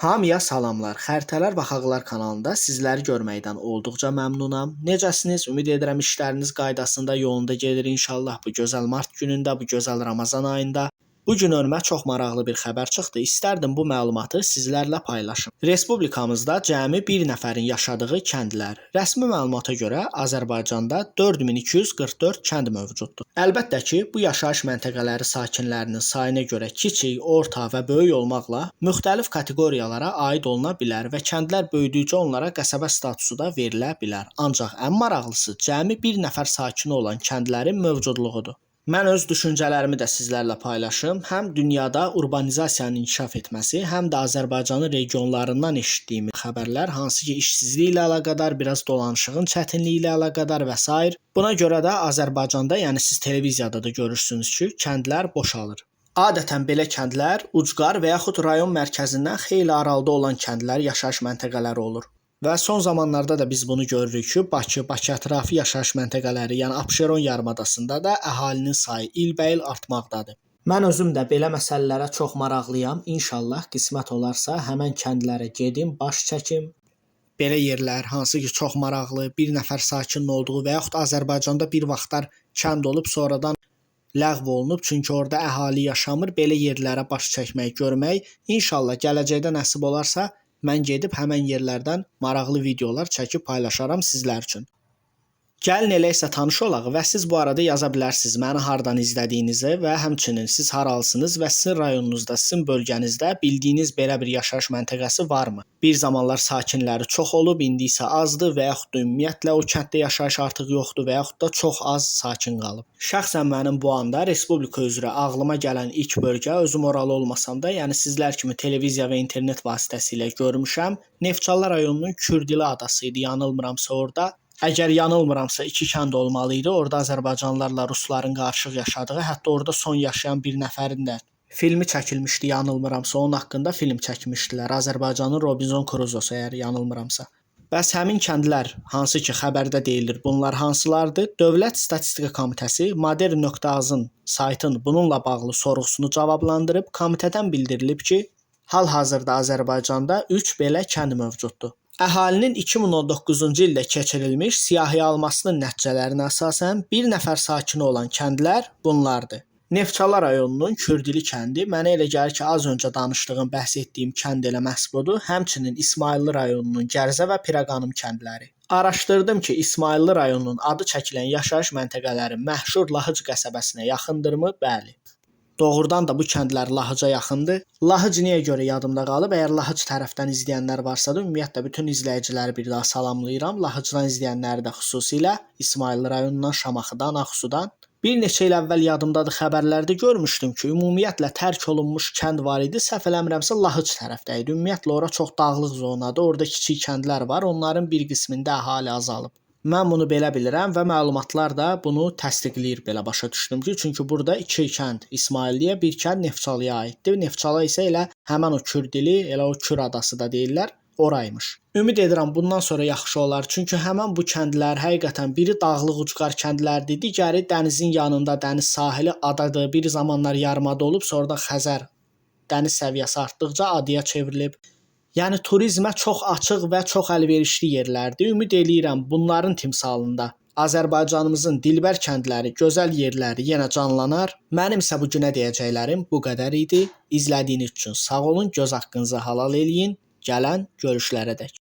Hamıya salamlar. Xəritələr və Xalqlar kanalında sizləri görməkdən olduqca məmnunam. Necəsiniz? Ümid edirəm işləriniz qaydasında, yolunda gedir inşallah bu gözəl mart günündə, bu gözəl Ramazan ayında. Bu gün önümə çox maraqlı bir xəbər çıxdı. İstərdim bu məlumatı sizlərlə paylaşım. Respublikamızda cəmi bir nəfərin yaşadığı kəndlər. Rəsmi məlumata görə Azərbaycanda 4244 kənd mövcuddur. Əlbəttə ki, bu yaşayış məntəqələri sakinlərinin sayına görə kiçik, orta və böyük olmaqla müxtəlif kateqoriyalara aid oluna bilər və kəndlər böyüdükcə onlara qəsəbə statusu da verilə bilər. Ancaq ən maraqlısı cəmi bir nəfər sakini olan kəndlərin mövcudluğudur. Mən öz düşüncələrimi də sizlərlə paylaşım. Həm dünyada urbanizasiyanın inkişaf etməsi, həm də Azərbaycanın regionlarından eşitdiyim xəbərlər, hansı ki işsizlik ilə əlaqədar, biraz dolanışığın çətinliyi ilə əlaqədar və s. Buna görə də Azərbaycanda, yəni siz televiziyada da görürsünüz ki, kəndlər boşalır. Adətən belə kəndlər ucqar və yaxud rayon mərkəzindən xeyli aralıda olan kəndlər, yaşayış məntəqələri olur. Və son zamanlarda da biz bunu görürük ki, Bakı ətrafı yaşayış məntəqələri, yəni Abşeron yarımadasında da əhalinin sayı ilbəil artmaqdadır. Mən özüm də belə məsələlərə çox maraqlıyam. İnşallah qismət olarsa həmən kəndlərə gedim, baş çəkim. Belə yerlər, hansı ki çox maraqlı, bir nəfər sakinin olduğu və yaxud Azərbaycanda bir vaxtlar kənd olub, sonradan ləğv olunub, çünki orada əhali yaşamır. Belə yerlərə baş çəkmək, görmək, inşallah gələcəkdə nəsib olarsa, mən gedib həmən yerlərdən maraqlı videolar çəkib paylaşaram sizlər üçün. Gəlin elə isə tanış olaq və siz bu arada yaza bilərsiniz məni hardan izlədiyinizi və həmçinin siz haralısınız və sizin rayonunuzda, sizin bölgənizdə bildiyiniz belə bir yaşayış məntəqəsi varmı? Bir zamanlar sakinləri çox olub, indi isə azdır və yaxud da ümumiyyətlə o kənddə yaşayış artıq yoxdur və yaxud da çox az sakin qalıb. Şəxsən mənim bu anda respublika üzrə ağlıma gələn ilk bölgə, özüm oralı olmasam da, yəni sizlər kimi televiziya və internet vasitəsilə görmüşəm, Neftçala rayonunun Kürdili adası idi, yanılmıramsa orada. Əgər yanılmıramsa 2 kənd olmalı idi. Orada Azərbaycanlılarla Rusların qarışıq yaşadığı, hətta orada son yaşayan bir nəfərin də filmi çəkilmişdi, yanılmıramsa. Onun haqqında film çəkmişdilər. Azərbaycanın Robinson Crusoe-su, əgər yanılmıramsa. Bəs həmin kəndlər, hansı ki xəbərdə deyilir, bunlar hansılardır? Dövlət Statistika Komitəsi Modern.az-ın saytın bununla bağlı sorğusunu cavablandırıb. Komitədən bildirilib ki, hal-hazırda Azərbaycanda 3 belə kənd mövcuddur. Əhalinin 2019-cu ildə keçirilmiş siyahıya almasının nəticələrinə əsasən bir nəfər sakini olan kəndlər bunlardır. Neftçala rayonunun Kürdili kəndi, mənə elə gəlir ki, az öncə danışdığım, bəhs etdiyim kənd elə məhz budur. Həmçinin İsmayıllı rayonunun Gərzə və Piraqanım kəndləri. Araşdırdım ki, İsmayıllı rayonunun adı çəkilən yaşayış məntəqələri məşhur Lahıc qəsəbəsinə yaxındırmı? Bəli. Doğrudan da bu kəndlər Lahıca yaxındır. Lahıc niyə görə yadımda qalıb? Əgər Lahıc tərəfdən izləyənlər varsa da, ümumiyyətlə bütün izləyiciləri bir daha salamlayıram. Lahıcdan izləyənləri də xüsusilə İsmayıllı rayonundan, Şamaxıdan, Ağsudan. Bir neçə il əvvəl yadımdadır, xəbərlərdə görmüşdüm ki, ümumiyyətlə tərk olunmuş kənd var idi. Səhv eləmirəmsə Lahıc tərəfdə idi. Ümumiyyətlə ora çox dağlıq zonadır. Orada kiçik kəndlər var. Onların bir qismində əhali azalıb. Mən bunu belə bilirəm və məlumatlar da bunu təsdiqləyir, belə başa düşdüm ki, çünki burada 2 kənd İsmayıllıya, bir kənd Neftçalıya aiddir. Neftçala isə elə həmən o Kürdili, elə o Kür adası da deyirlər, oraymış. Ümid edirəm bundan sonra yaxşı olar, çünki həmən bu kəndlər həqiqətən biri dağlıq ucqar kəndlərdir, digəri dənizin yanında, dəniz sahili adadır. Bir zamanlar yarımada olub, sonra da Xəzər dəniz səviyyəsi artdıqca adaya çevrilib. Yəni turizmə çox açıq və çox əlverişli yerlərdir. Ümid eləyirəm bunların timsalında Azərbaycanımızın dilbər kəndləri, gözəl yerləri yenə canlanar. Mənim isə bu günə deyəcəklərim bu qədər idi. İzlədiyiniz üçün sağ olun, göz haqqınızı halal eləyin. Gələn görüşlərədək.